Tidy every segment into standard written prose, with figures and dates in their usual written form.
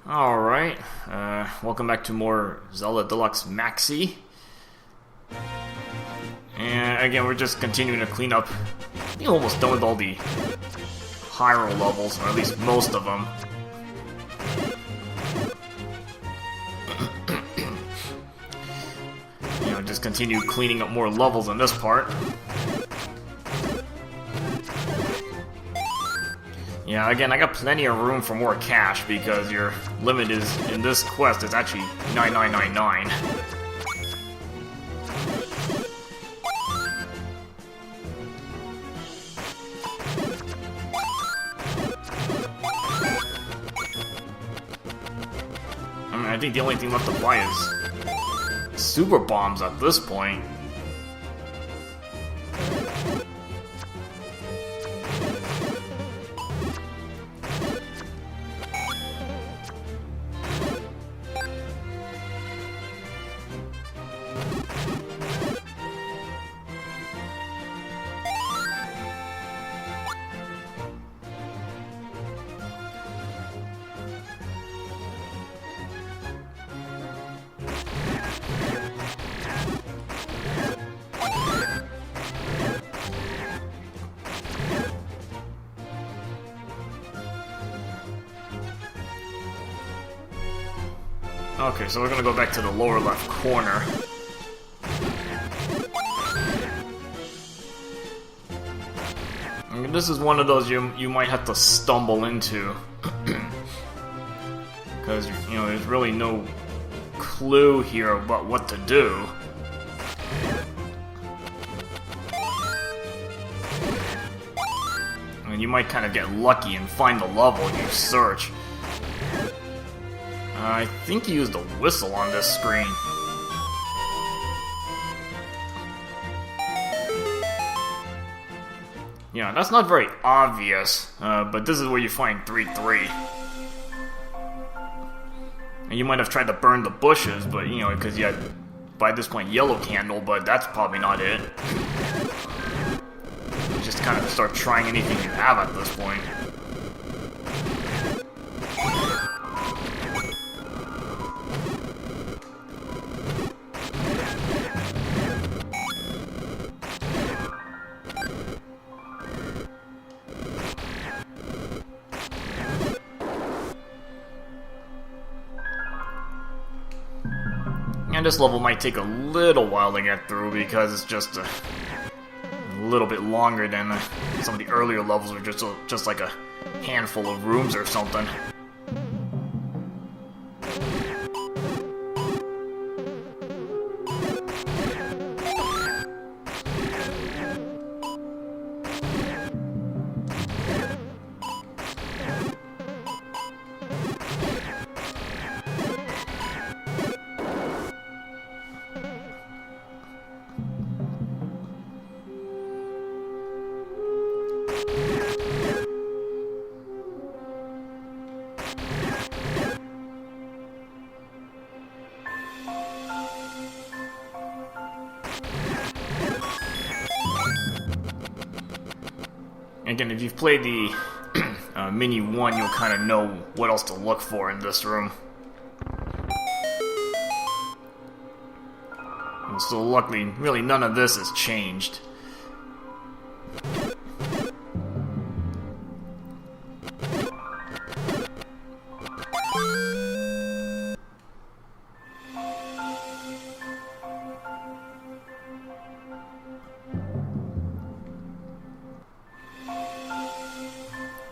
Alright, welcome back to more Zelda Deluxe Maxi. And again, we're just continuing to clean up. I think almost done with all the higher levels, or at least most of them. Just continue cleaning up more levels in this part. Yeah, again, I got plenty of room for more cash because your limit is in this quest is actually 9999. I mean, I think the only thing left to buy is super bombs at this point. Okay, so we're gonna go back to the lower left corner. And this is one of those you might have to stumble into. Because, there's really no clue here about what to do. And you might kind of get lucky and find the level you search. I think you used a whistle on this screen. Yeah, that's not very obvious, but this is where you find 3-3. And you might have tried to burn the bushes, but, because you had, by this point, yellow candle, but that's probably not it. Just kind of start trying anything you have at this point. And this level might take a little while to get through because it's just a little bit longer than some of the earlier levels, which are just like a handful of rooms or something. Again, if you've played the Mini 1, you'll kind of know what else to look for in this room. And so luckily, really none of this has changed.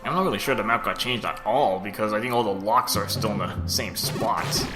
I'm not really sure the map got changed at all, because I think all the locks are still in the same spots.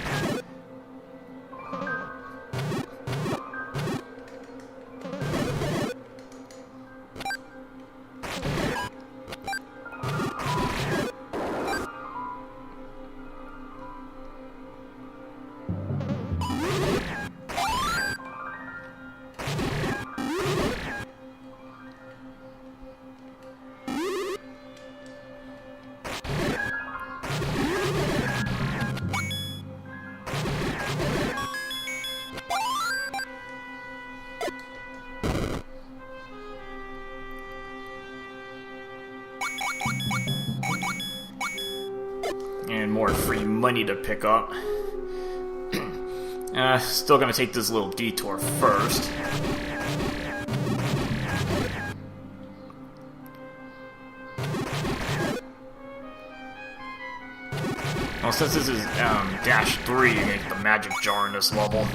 And more free money to pick up. Still gonna take this little detour first. Well, since this is dash 3, you get the magic jar in this level.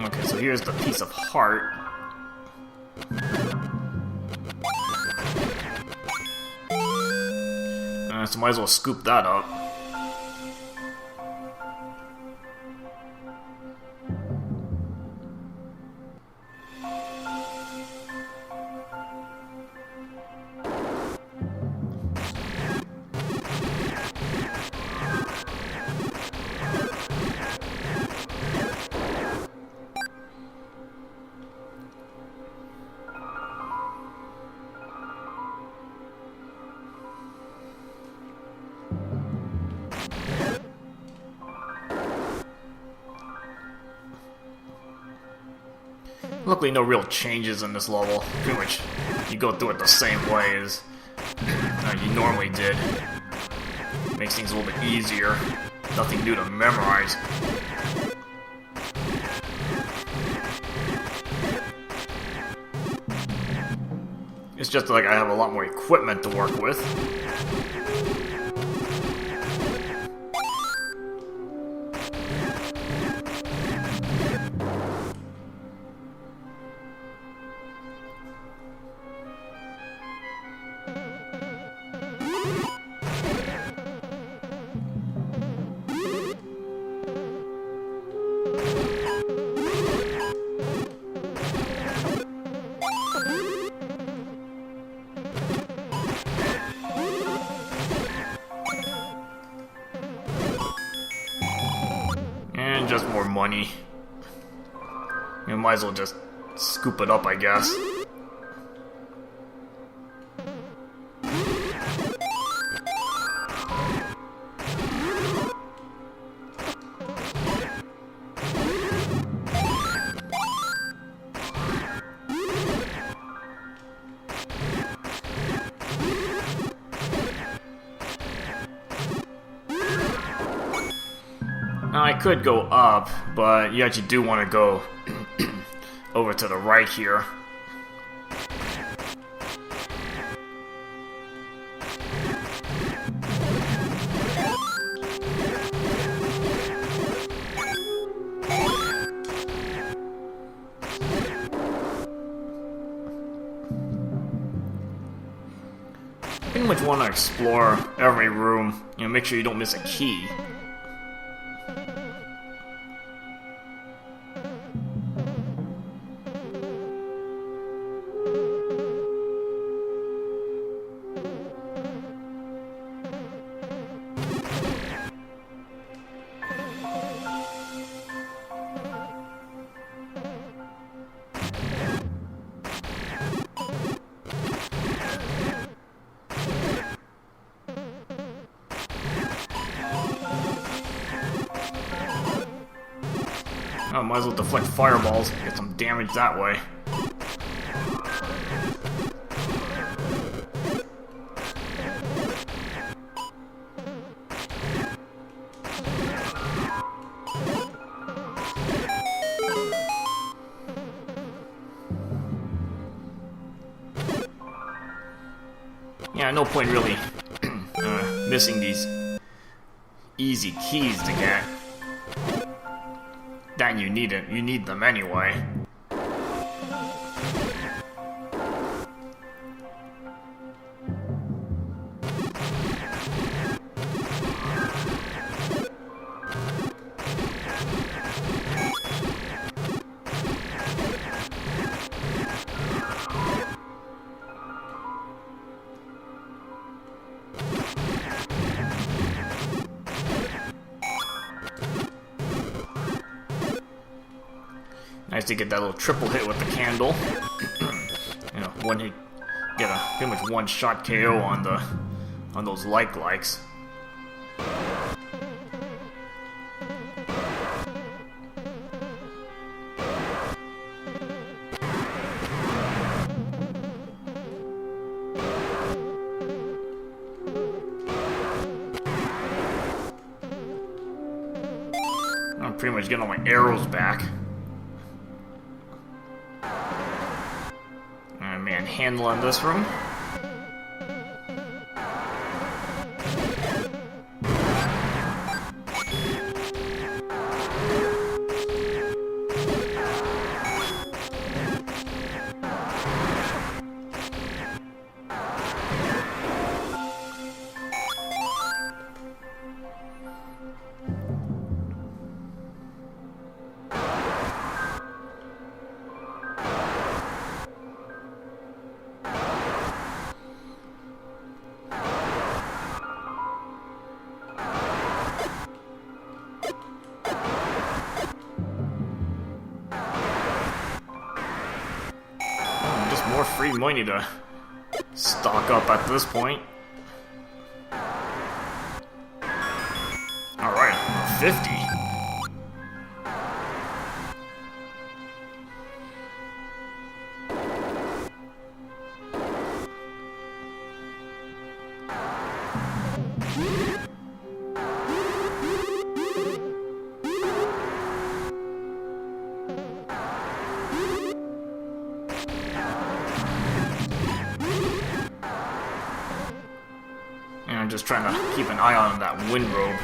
Okay, so here's the piece of heart. So might as well scoop that up. Luckily, no real changes in this level. Pretty much, you go through it the same way as you normally did. Makes things a little bit easier. Nothing new to memorize. It's just like I have a lot more equipment to work with. Just more money. You might as well just scoop it up, I guess. Now, I could go up, but you actually do want to go over to the right here. Pretty much want to explore every room, make sure you don't miss a key. Oh, might as well deflect fireballs, get some damage that way. Yeah, no point really missing these easy keys to get. Then you need them anyway. Nice to get that little triple hit with the candle. You know, one hit, get a pretty much one-shot KO on those likes. I'm pretty much getting all my arrows back. Handle on this room. More free money to stock up at this point. Alright, 50. I'm just trying to keep an eye on that wind robe.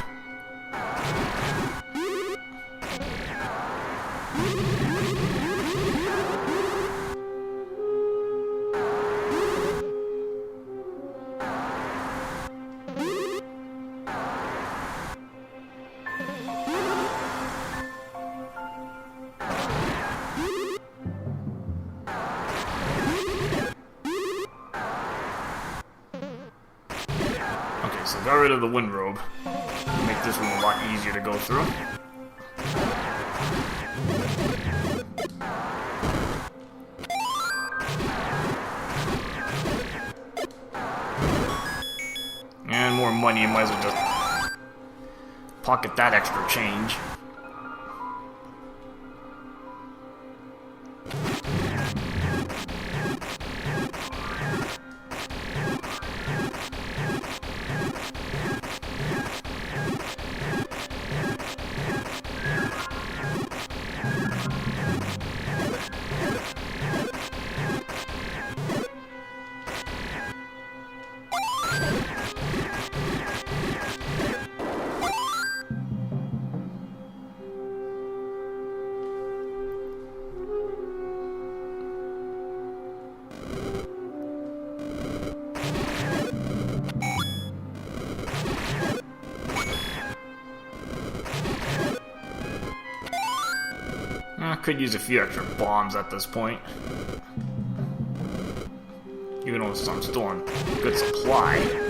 So got rid of the wind robe. Make this one a lot easier to go through. And more money, you might as well just pocket that extra change. I could use a few extra bombs at this point. Even though I'm still on good supply.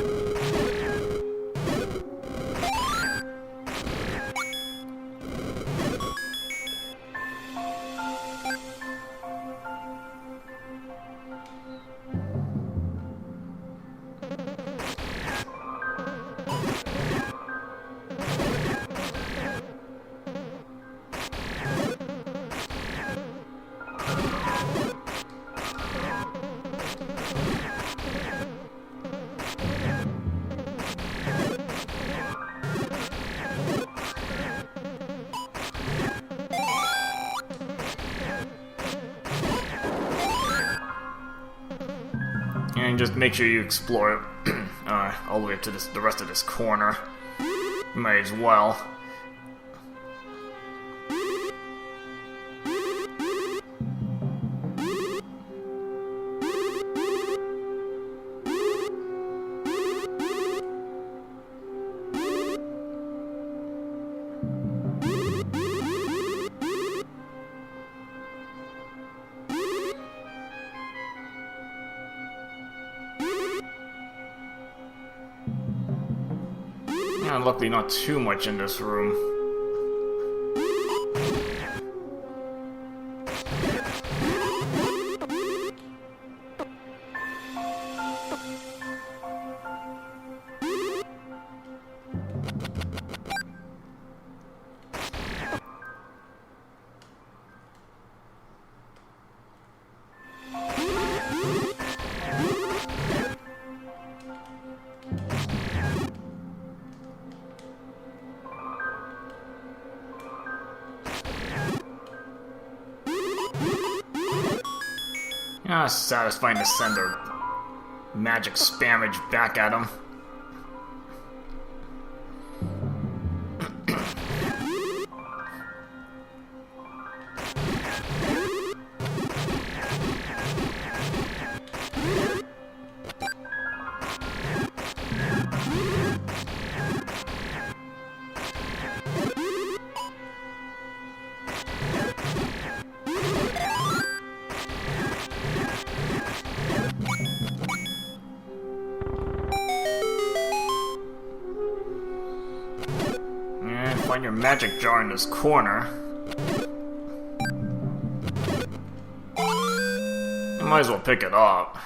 And just make sure you explore it all the way up to the rest of this corner. Might as well. And luckily not too much in this room. Ah, satisfying to send their magic spammage back at him. Find your magic jar in this corner. You might as well pick it up.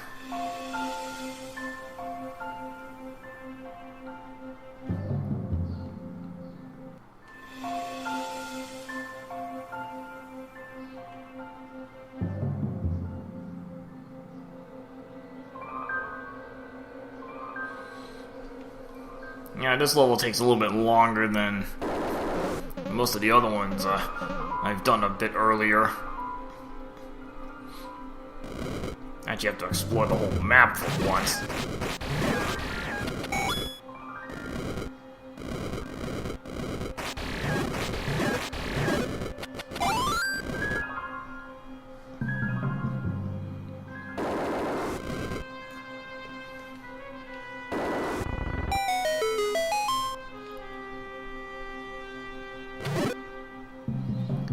Yeah, this level takes a little bit longer than most of the other ones I've done a bit earlier. Actually, have to explore the whole map for once.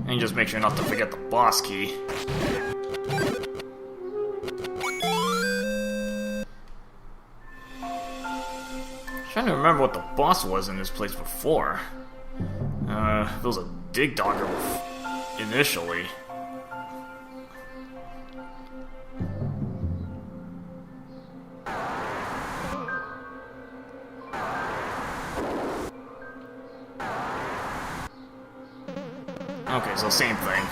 And just make sure not to forget the boss key. Trying to remember what the boss was in this place before. It was a dig dogger initially. Okay, so same thing.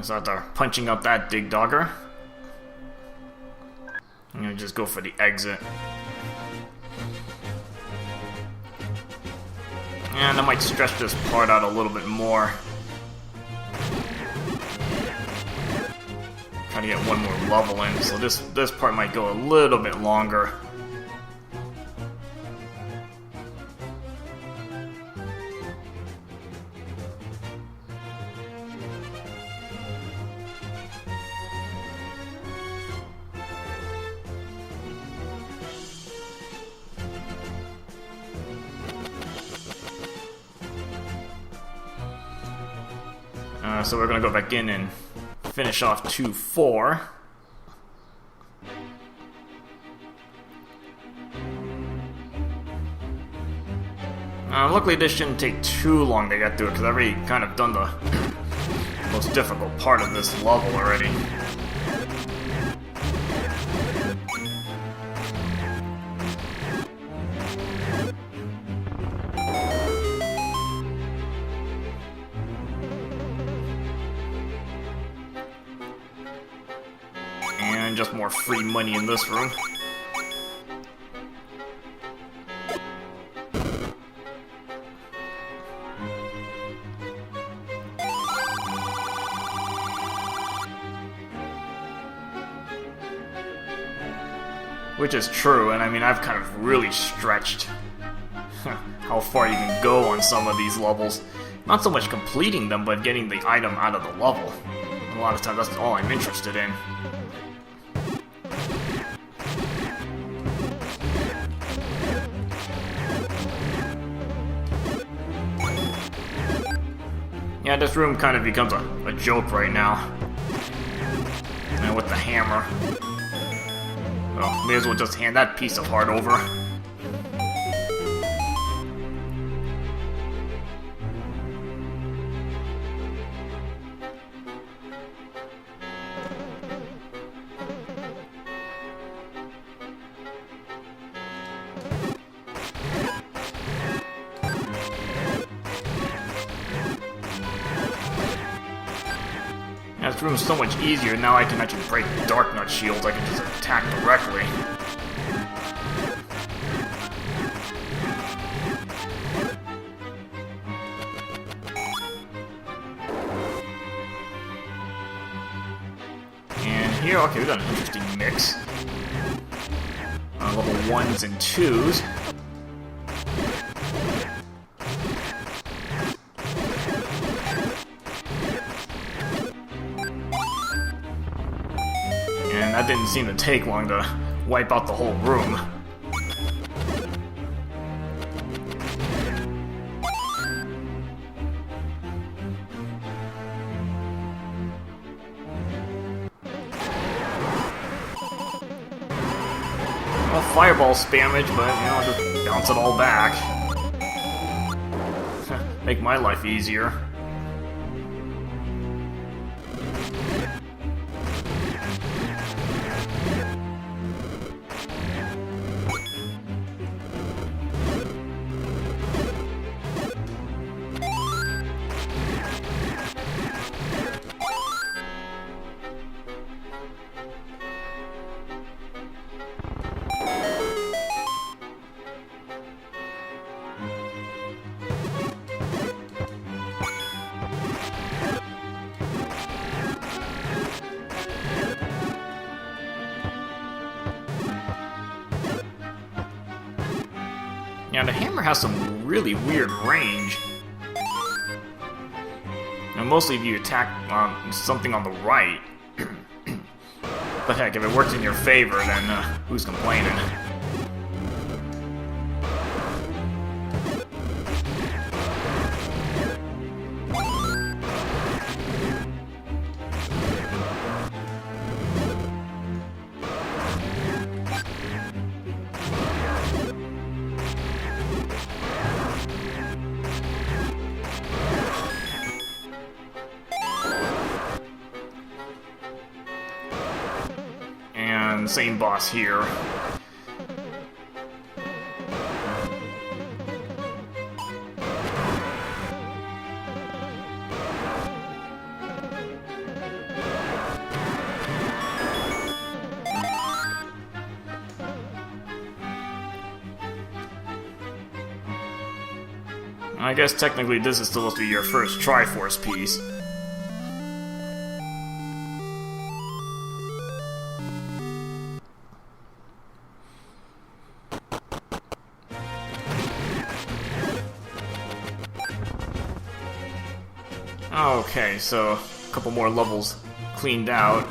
So after punching up that dig dogger, I'm gonna just go for the exit. And I might stretch this part out a little bit more. Trying to get one more level in, so this part might go a little bit longer. So we're gonna go back in and finish off 2-4. Luckily this shouldn't take too long to get through it, because I've already kind of done the most difficult part of this level already. And just more free money in this room. Which is true, and I mean, I've kind of really stretched how far you can go on some of these levels. Not so much completing them, but getting the item out of the level. A lot of times that's all I'm interested in. Yeah, this room kind of becomes a joke right now. And with the hammer. Well, may as well just hand that piece of heart over. This room's so much easier, now I can actually break Dark Nut shields, I can just attack directly. here. Okay, we got an interesting mix. Level 1s and 2s. And that didn't seem to take long to wipe out the whole room. Well, fireball spammage, but you know, just bounce it all back. Make my life easier. Yeah, the hammer has some really weird range. And mostly if you attack something on the right. But heck, if it works in your favor, then who's complaining? Same boss here. I guess technically this is supposed to be your first Triforce piece. Okay, so a couple more levels cleaned out.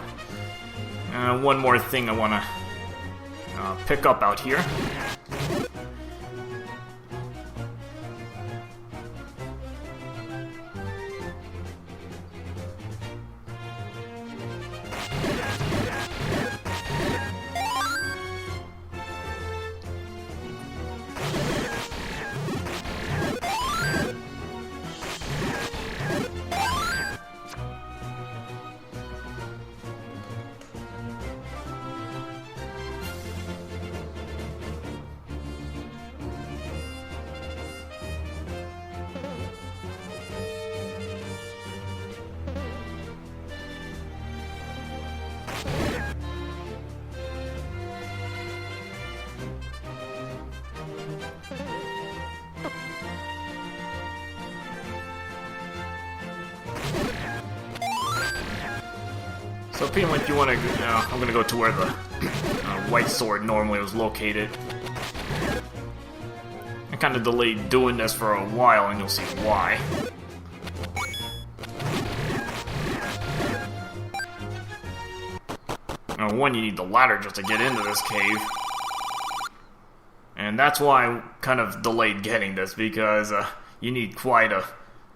One more thing I want to pick up out here. So pretty much you want to, I'm going to go to where the white sword normally was located. I kind of delayed doing this for a while and you'll see why. Now, one, you need the ladder just to get into this cave. And that's why I kind of delayed getting this, because you need quite a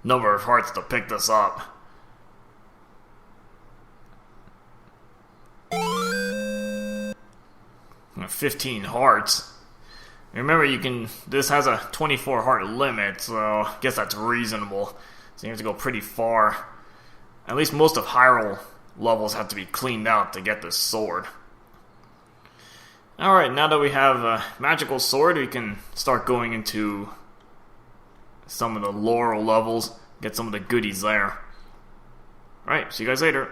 number of hearts to pick this up. Uh, 15 hearts. Remember, this has a 24 heart limit, so I guess that's reasonable. So you have to go pretty far. At least most of Hyrule levels have to be cleaned out to get this sword. Alright, now that we have a magical sword, we can start going into some of the Laurel levels, get some of the goodies there. Alright, see you guys later.